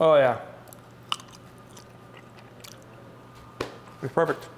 Oh yeah. It's perfect.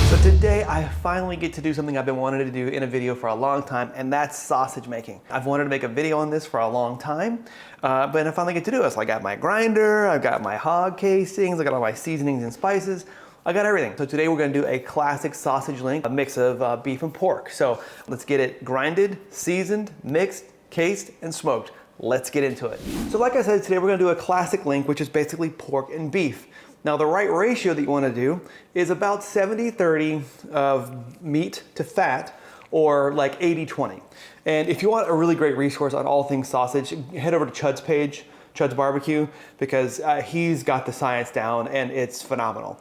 So today I finally get to do something I've been wanting to do in a video for a long time, and that's sausage making. I've wanted to make a video on this for a long time, but I finally get to do it. So I got my grinder, I've got my hog casings, I got all my seasonings and spices, I got everything. So today we're gonna do a classic sausage link, a mix of beef and pork. So let's get it grinded, seasoned, mixed, cased, and smoked. Let's get into it. So like I said, today we're gonna do a classic link, which is basically pork and beef. Now the right ratio that you want to do is about 70-30 of meat to fat, or like 80-20. And if you want a really great resource on all things sausage, head over to Chud's page, Chuds BBQ, because he's got the science down and it's phenomenal.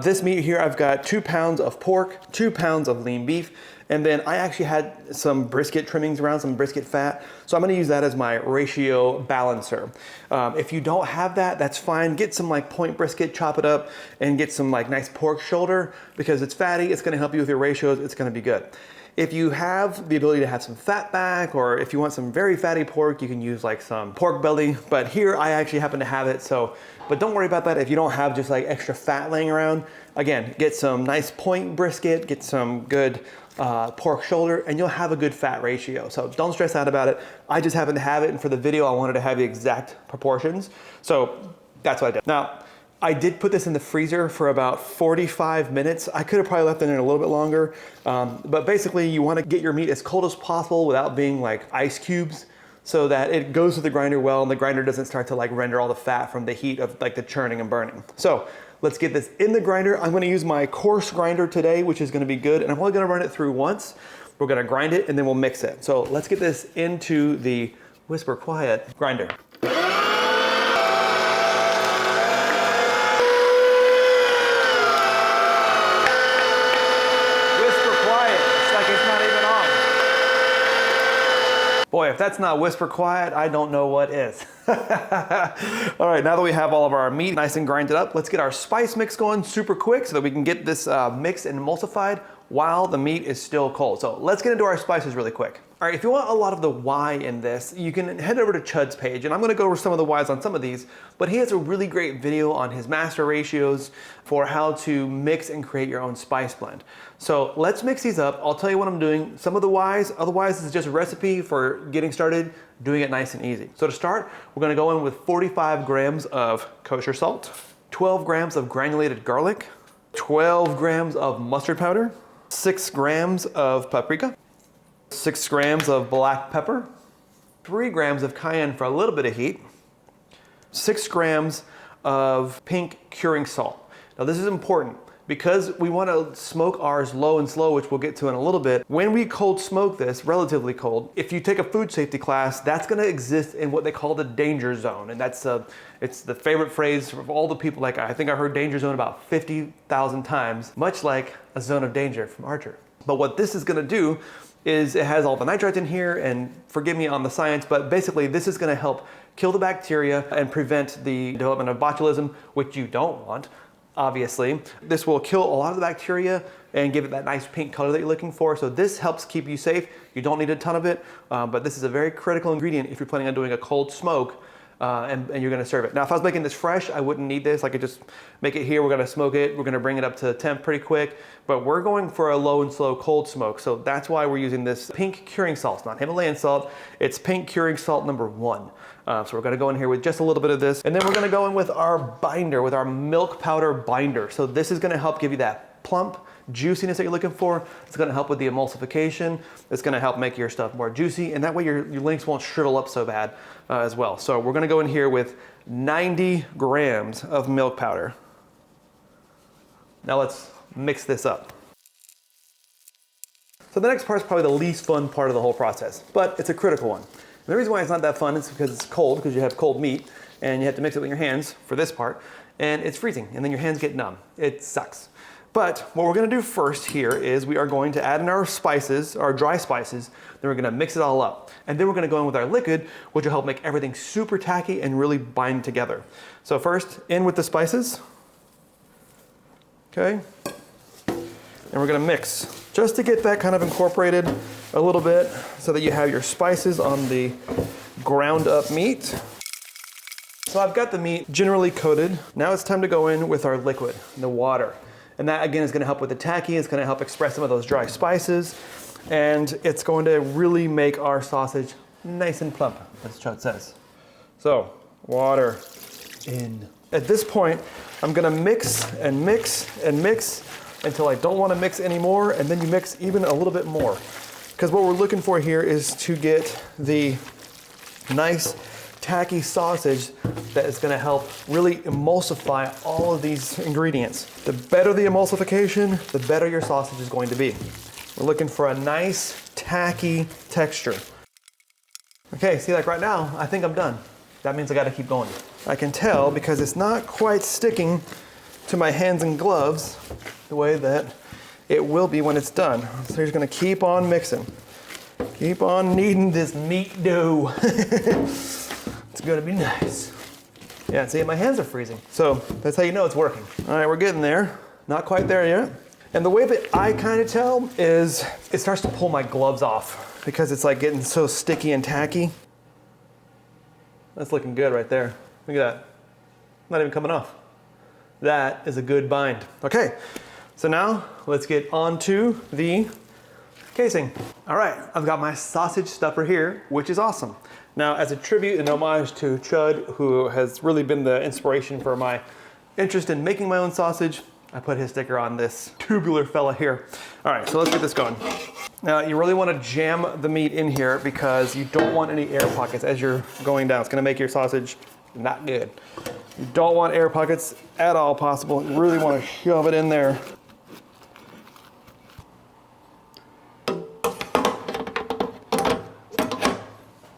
This meat here, I've got 2 pounds of pork, 2 pounds of lean beef, and then I actually had some brisket trimmings around, some brisket fat. So I'm gonna use that as my ratio balancer. If you don't have that, that's fine. Get some like point brisket, chop it up, and get some like nice pork shoulder, because it's fatty, it's gonna help you with your ratios, it's gonna be good. If you have the ability to have some fat back, or if you want some very fatty pork, you can use like some pork belly, but here I actually happen to have it, so, but don't worry about that if you don't have just like extra fat laying around. Again, get some nice point brisket, get some good pork shoulder, and you'll have a good fat ratio. So don't stress out about it. I just happen to have it, and for the video, I wanted to have the exact proportions. So that's what I did. Now, I did put this in the freezer for about 45 minutes. I could have probably left it in a little bit longer, but basically you want to get your meat as cold as possible without being like ice cubes, so that it goes through the grinder well and the grinder doesn't start to like render all the fat from the heat of like the churning and burning. So let's get this in the grinder. I'm going to use my coarse grinder today, which is going to be good, and I'm only going to run it through once. We're going to grind it and then we'll mix it. So let's get this into the whisper quiet grinder. Boy, if that's not whisper quiet, I don't know what is. All right, now that we have all of our meat nice and grinded up, let's get our spice mix going super quick so that we can get this mixed and emulsified while the meat is still cold. So let's get into our spices really quick. All right, if you want a lot of the why in this, you can head over to Chud's page, and I'm gonna go over some of the whys on some of these, but he has a really great video on his master ratios for how to mix and create your own spice blend. So let's mix these up. I'll tell you what I'm doing, some of the whys, otherwise this is just a recipe for getting started, doing it nice and easy. So to start, we're gonna go in with 45 grams of kosher salt, 12 grams of granulated garlic, 12 grams of mustard powder, 6 grams of paprika, 6 grams of black pepper, 3 grams of cayenne for a little bit of heat, 6 grams of pink curing salt. Now this is important because we want to smoke ours low and slow, which we'll get to in a little bit. When we cold smoke this, relatively cold, if you take a food safety class, that's going to exist in what they call the danger zone. And that's it's the favorite phrase of all the people. Like, I think I heard danger zone about 50,000 times, much like a zone of danger from Archer. But what this is going to do is it has all the nitrites in here, and forgive me on the science, but basically this is going to help kill the bacteria and prevent the development of botulism, which you don't want. Obviously, this will kill a lot of the bacteria and give it that nice pink color that you're looking for. So this helps keep you safe. You don't need a ton of it, but this is a very critical ingredient if you're planning on doing a cold smoke and you're gonna serve it. Now, if I was making this fresh, I wouldn't need this. I could just make it here. We're gonna smoke it. We're gonna bring it up to temp pretty quick, but we're going for a low and slow cold smoke. So that's why we're using this pink curing salt. It's not Himalayan salt. It's pink curing salt #1. So we're gonna go in here with just a little bit of this, and then we're gonna go in with our binder, with our milk powder binder. So this is gonna help give you that plump juiciness that you're looking for. It's gonna help with the emulsification. It's gonna help make your stuff more juicy, and that way your links won't shrivel up so bad as well. So we're gonna go in here with 90 grams of milk powder. Now let's mix this up. So the next part is probably the least fun part of the whole process, but it's a critical one. And the reason why it's not that fun is because it's cold, because you have cold meat, and you have to mix it with your hands for this part, and it's freezing, and then your hands get numb. It sucks. But what we're gonna do first here is we are going to add in our spices, our dry spices, then we're gonna mix it all up. And then we're gonna go in with our liquid, which will help make everything super tacky and really bind together. So first, in with the spices. Okay. And we're gonna mix. just to get that kind of incorporated a little bit so that you have your spices on the ground up meat. So I've got the meat generally coated. Now it's time to go in with our liquid, the water. And that again is gonna help with the tacky, it's gonna help express some of those dry spices, and it's going to really make our sausage nice and plump, as Chud says. So, water in. At this point, I'm gonna mix and mix and mix until I don't wanna mix anymore, and then you mix even a little bit more. Because what we're looking for here is to get the nice tacky sausage that is gonna help really emulsify all of these ingredients. The better the emulsification, the better your sausage is going to be. We're looking for a nice tacky texture. Okay, see, like right now, I think I'm done. That means I gotta keep going. I can tell because it's not quite sticking to my hands and gloves the way that it will be when it's done. So you're just gonna keep on mixing. Keep on kneading this meat dough. It's gonna be nice. Yeah, see, my hands are freezing. So that's how you know it's working. All right, we're getting there. Not quite there yet. And the way that I kind of tell is it starts to pull my gloves off because it's like getting so sticky and tacky. That's looking good right there. Look at that. Not even coming off. That is a good bind. Okay, so now let's get onto the casing. All right, I've got my sausage stuffer here, which is awesome. Now, as a tribute and homage to Chud, who has really been the inspiration for my interest in making my own sausage, I put his sticker on this tubular fella here. All right, so let's get this going. Now, you really want to jam the meat in here because you don't want any air pockets as you're going down. It's gonna make your sausage not good. You don't want air pockets at all possible. You really want to shove it in there.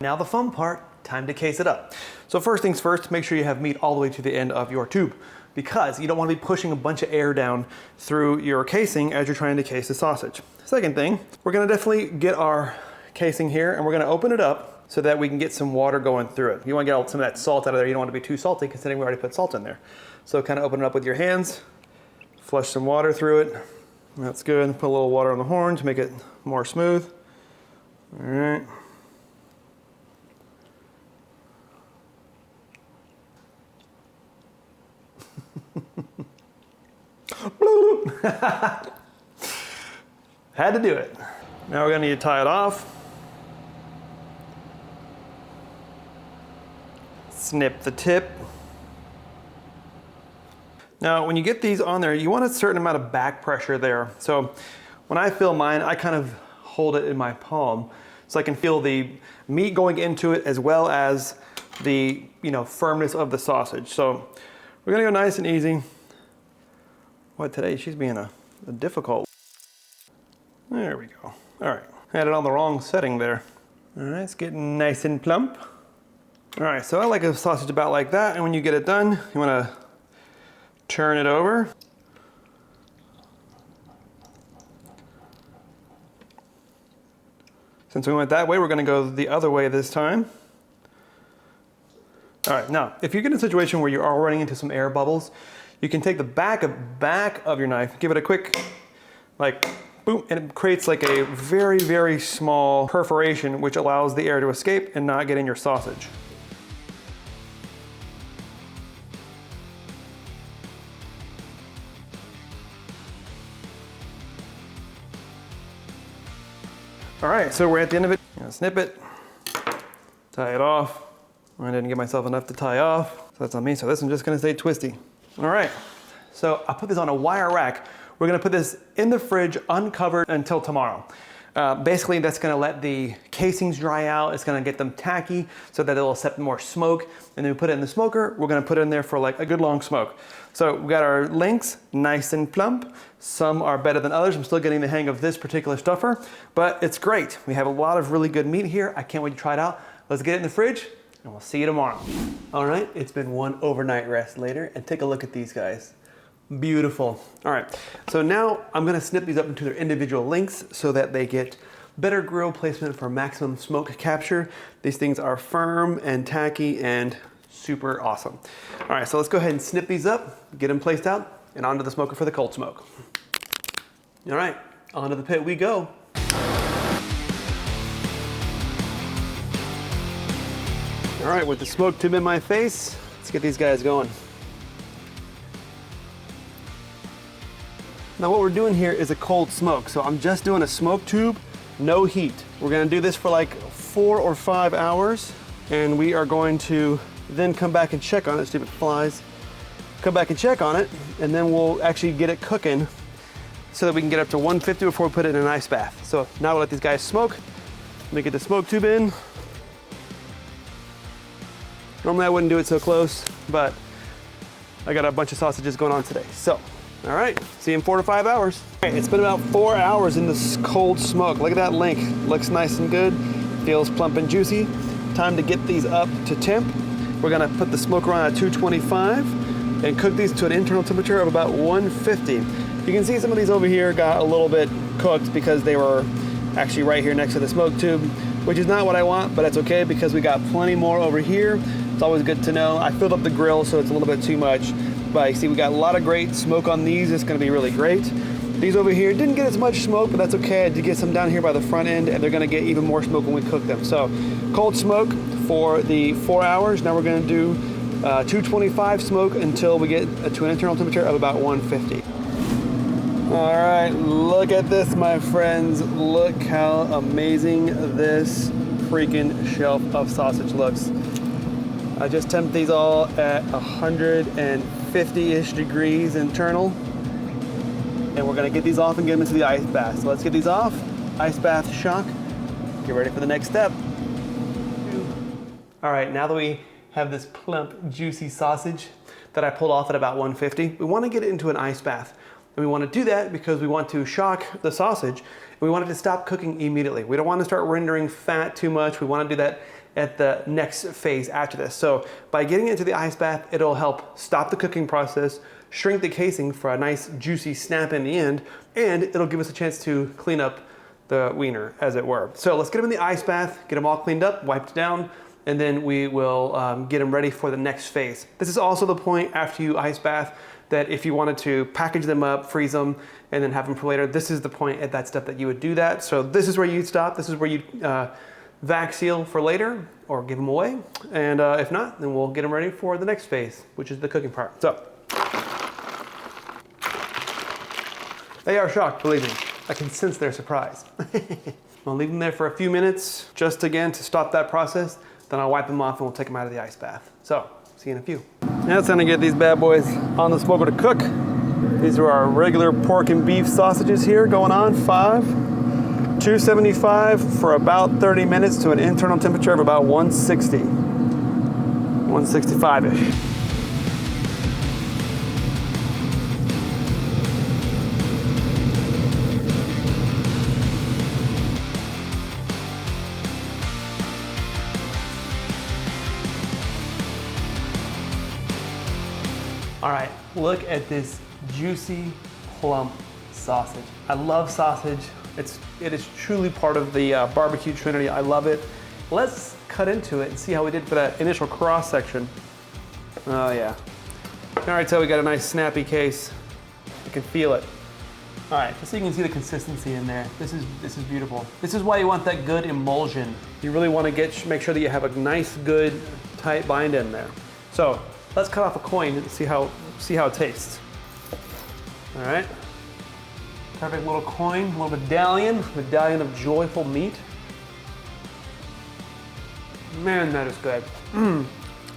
Now the fun part, time to case it up. So first things first, make sure you have meat all the way to the end of your tube because you don't want to be pushing a bunch of air down through your casing as you're trying to case the sausage. Second thing, we're gonna definitely get our casing here and we're gonna open it up so that we can get some water going through it. You wanna get some of that salt out of there. You don't want to be too salty considering we already put salt in there. So kind of open it up with your hands, flush some water through it. That's good. Put a little water on the horn to make it more smooth. All right. Had to do it. Now we're gonna need to tie it off. Snip the tip. Now, when you get these on there, you want a certain amount of back pressure there. So when I fill mine, I kind of hold it in my palm so I can feel the meat going into it as well as the firmness of the sausage. So we're gonna go nice and easy. What, today she's being a difficult. There we go. All right, had it on the wrong setting there. All right, it's getting nice and plump. All right, so I like a sausage about like that, and when you get it done, you wanna turn it over. Since we went that way, we're gonna go the other way this time. All right, now, if you get in a situation where you are running into some air bubbles, you can take the back of your knife, give it a quick, like, boom, and it creates like a very, very small perforation, which allows the air to escape and not get in your sausage. All right, so we're at the end of it. I'm gonna snip it, tie it off. I didn't give myself enough to tie off, so that's on me. So this one's just gonna stay twisty. All right, so I put this on a wire rack. We're gonna put this in the fridge uncovered until tomorrow. Basically, that's gonna let the casings dry out. It's gonna get them tacky so that it'll accept more smoke. And then we put it in the smoker. We're gonna put it in there for like a good long smoke. So we got our links nice and plump. Some are better than others. I'm still getting the hang of this particular stuffer, but it's great. We have a lot of really good meat here. I can't wait to try it out. Let's get it in the fridge and we'll see you tomorrow. All right, it's been one overnight rest later, and take a look at these guys. Beautiful. All right, so now I'm gonna snip these up into their individual links so that they get better grill placement for maximum smoke capture. These things are firm and tacky and super awesome. All right, so let's go ahead and snip these up, get them placed out, and onto the smoker for the cold smoke. All right, onto the pit we go. All right, with the smoke tube in my face, let's get these guys going. Now what we're doing here is a cold smoke. So I'm just doing a smoke tube, no heat. We're gonna do this for like 4 or 5 hours, and we are going to then come back and check on it, stupid flies. Come back and check on it, and then we'll actually get it cooking so that we can get up to 150 before we put it in an ice bath. So now we'll let these guys smoke. Let me get the smoke tube in. Normally I wouldn't do it so close, but I got a bunch of sausages going on today. So, all right, see you in 4 to 5 hours. All right, it's been about 4 hours in this cold smoke. Look at that link, looks nice and good, feels plump and juicy. Time to get these up to temp. We're gonna put the smoker on at 225 and cook these to an internal temperature of about 150. You can see some of these over here got a little bit cooked because they were actually right here next to the smoke tube, which is not what I want, but that's okay because we got plenty more over here. It's always good to know. I filled up the grill, so it's a little bit too much. But you see, we got a lot of great smoke on these. It's gonna be really great. These over here didn't get as much smoke, but that's okay. I did get some down here by the front end, and they're gonna get even more smoke when we cook them. So, cold smoke for the 4 hours. Now we're gonna do 225 smoke until we get to an internal temperature of about 150. All right, look at this, my friends. Look how amazing this freaking shelf of sausage looks. I just temped these all at 150-ish degrees internal. And we're gonna get these off and get them into the ice bath. So let's get these off, ice bath shock. Get ready for the next step. All right, now that we have this plump, juicy sausage that I pulled off at about 150, we wanna get it into an ice bath. And we wanna do that because we want to shock the sausage and we want it to stop cooking immediately. We don't wanna start rendering fat too much. We wanna do that at the next phase after this. So by getting into the ice bath, it'll help stop the cooking process, shrink the casing for a nice juicy snap in the end, and it'll give us a chance to clean up the wiener, as it were. So let's get them in the ice bath, get them all cleaned up, wiped down, and then we will get them ready for the next phase. This is also the point after you ice bath that if you wanted to package them up, freeze them, and then have them for later, this is the point at that step that you would do that. So this is where you stop. This is where you vac seal for later or give them away. And if not, then we'll get them ready for the next phase, which is the cooking part. So they are shocked, believe me. I can sense their surprise. I'll leave them there for a few minutes, just again to stop that process. Then I'll wipe them off and we'll take them out of the ice bath. So, see you in a few. Now it's time to get these bad boys on the smoker to cook. These are our regular pork and beef sausages here going on, 275 for about 30 minutes to an internal temperature of about 160, 165-ish. All right, look at this juicy, plump sausage. I love sausage. It is truly part of the barbecue trinity. I love it. Let's cut into it and see how we did for that initial cross section. Oh yeah. All right, so we got a nice snappy case. You can feel it. All right, just so you can see the consistency in there. This is beautiful. This is why you want that good emulsion. You really want to make sure that you have a nice, good, tight bind in there. So let's cut off a coin and see how it tastes. All right. Perfect little coin, little medallion of joyful meat. Man, that is good.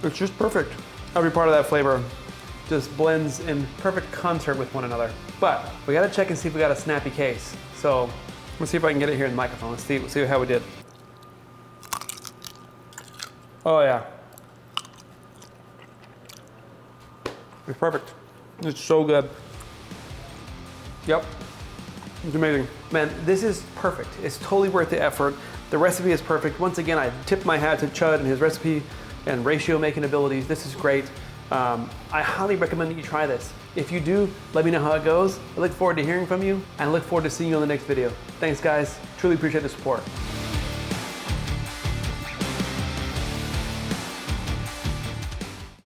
It's just perfect. Every part of that flavor just blends in perfect concert with one another. But we gotta check and see if we got a snappy case. So let's see if I can get it here in the microphone. Let's see how we did. Oh yeah. It's perfect. It's so good. Yep. It's amazing. Man, this is perfect. It's totally worth the effort. The recipe is perfect. Once again, I tip my hat to Chud and his recipe and ratio making abilities. This is great. I highly recommend that you try this. If you do, let me know how it goes. I look forward to hearing from you and I look forward to seeing you on the next video. Thanks guys, truly appreciate the support.